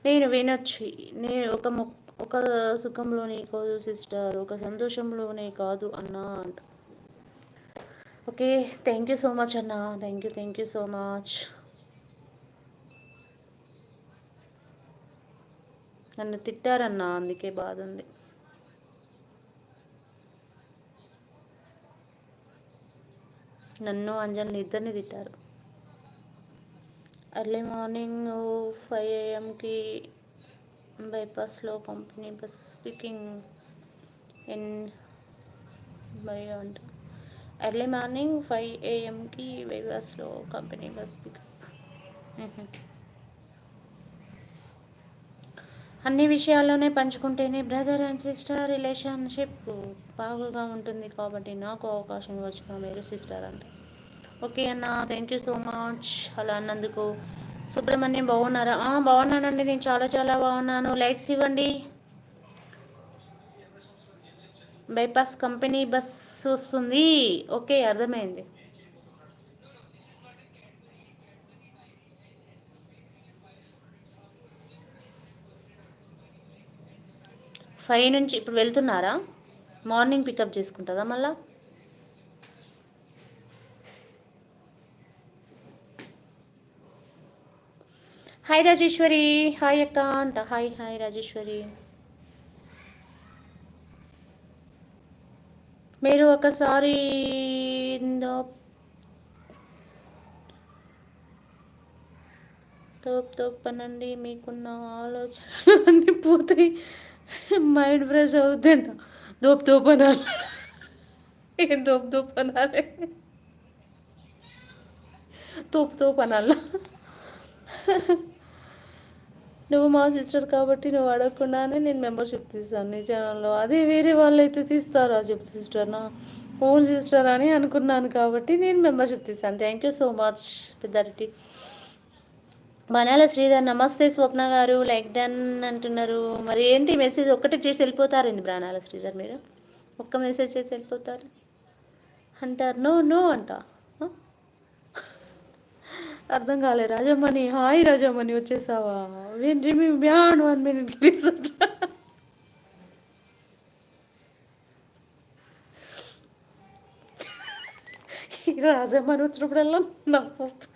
నేను వినొచ్చు. నేను ఒక సుఖంలోనే కాదు సిస్టర్, ఒక సంతోషంలోనే కాదు అన్నా అంట. Okay, thank you so much అన్న. Thank you so much. నన్ను తిట్టారన్న, అందుకే బాధ ఉంది. నన్ను అంజలిని ఇద్దరిని తిట్టారు. ఎర్లీ మార్నింగ్ 5 AM బైపాస్లో company bus speaking in by అంట. ఎర్లీ మార్నింగ్ 5 AM బైపాస్లో కంపెనీ బస్ స్పీకింగ్. అన్ని విషయాల్లోనే పంచుకుంటేనే బ్రదర్ అండ్ సిస్టర్ రిలేషన్షిప్ బాగుగా ఉంటుంది. కాబట్టి నాకు అవకాశం వచ్చిన మీరు సిస్టర్ అంటే. ఓకే అన్న, థ్యాంక్ యూ సో మచ్ అలా అన్నందుకు. సుబ్రహ్మణ్యం బాగున్నారా? బాగున్నానండి, నేను చాలా చాలా బాగున్నాను. లైక్స్ ఇవ్వండి. బైపాస్ కంపెనీ బస్ వస్తుంది. ఓకే, అర్థమైంది. ఫైవ్ నుంచి ఇప్పుడు వెళ్తున్నారా? మార్నింగ్ పికప్ చేసుకుంటుందా మళ్ళా? హాయ్ రాజేశ్వరి. హాయ్ అక్క అంట. Hi hi Rajeshwari. మీరు ఒకసారి తోపు పనండి, మీకున్న ఆలోచనలు అన్నీ పోతాయి, మైండ్ ఫ్రెష్ అవుతుందంట. తోపు అనాలి. ఏం తోపు అనాలి? తోపు అనాల. నువ్వు మా సిస్టర్ కాబట్టి నువ్వు అడగకుండానే నేను మెంబర్షిప్ తీస్తాను నీ ఛానల్లో. అదే వేరే వాళ్ళు అయితే తీస్తారా చెప్పు సిస్టర్? నా ఓన్ సిస్టర్ అని అనుకున్నాను కాబట్టి నేను మెంబర్షిప్ తీస్తాను. Thank you so much Peddareddy. బనాల Sridhar నమస్తే స్వప్న గారు, లైక్ డన్ అంటున్నారు. మరి ఏంటి మెసేజ్ ఒక్కటి చేసి వెళ్ళిపోతారు ఏంది బనాల శ్రీధర్? మీరు ఒక్క మెసేజ్ చేసి వెళ్ళిపోతారు అంటారు. నో అంట. అర్థం కాలే. రాజమ్మని హాయ్ రాజమ్మని వచ్చేసావా? Ban 1 minute please. రాజమ్మని వచ్చినప్పుడల్లా నాకు వస్తుంది.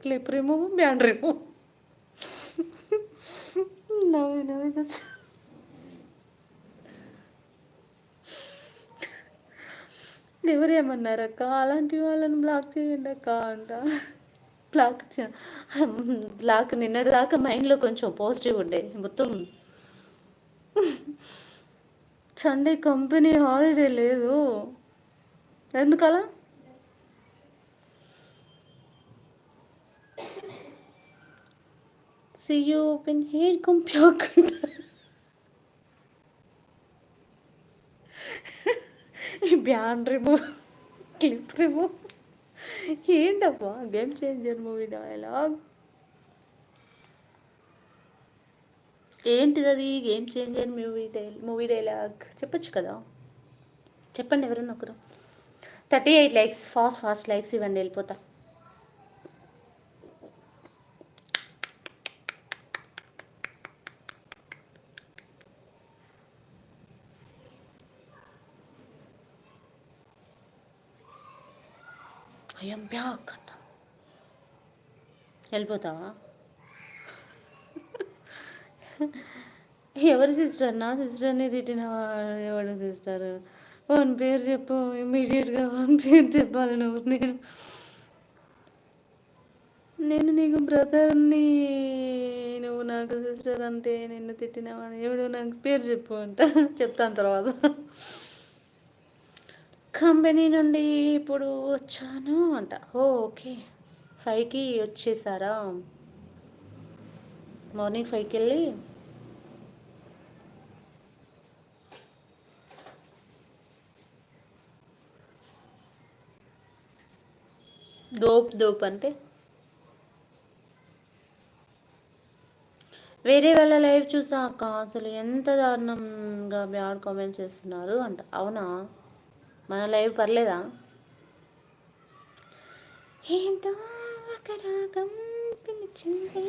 Clip remove, ban remove. నవ్వి చచ్చి. ఎవరు ఏమన్నారక్క? అలాంటి వాళ్ళని బ్లాక్ చేయండి అక్క అంట. బ్లాక్ నిన్నటి దాకా మైండ్లో కొంచెం పాజిటివ్ ఉండే. మొత్తం సండే కంపెనీ హాలిడే లేదు. ఎందుకలా? See you open hair computer. Ban remove, clip remove. ఏంటబ్బా గేమ్ చేంజర్ మూవీ డైలాగ్? ఏంటిది అది? గేమ్ చేంజర్ మూవీ డైలాగ్ చెప్పచ్చు కదా? చెప్పండి ఎవరన్నా ఒకరు. 38 likes. ఫాస్ట్ లైక్స్ ఇవ్వండి, వెళ్ళిపోతా. ఐఎమ్ బ్యాక్ అంట. వెళ్ళిపోతావా? ఎవరు సిస్టర్? నా సిస్టర్ని తిట్టిన ఎవరు సిస్టర్? వన్ పేరు చెప్పు ఇమ్మీడియట్గా. వన్ పేరు చెప్పాలి నువ్వు. నేను నీకు బ్రదర్ని, నువ్వు నాకు సిస్టర్ అంటే నిన్ను తిట్టినవాడు ఎవడు? నాకు పేరు చెప్పు అంట. చెప్తాను తర్వాత. కంపెనీ నుండి ఇప్పుడు వచ్చాను అంట. ఓకే, 5కి వచ్చేసారా? మార్నింగ్ 5కి వెళ్ళి దోప్ అంటే వేరే వాళ్ళ లైవ్ చూసాక అసలు ఎంత దారుణంగా బ్యాడ్ కామెంట్స్ చేస్తున్నారు అంట. అవునా? మన లైవ్ పర్లేదా? ఏంటో ఒక రాగం పిలిచింది.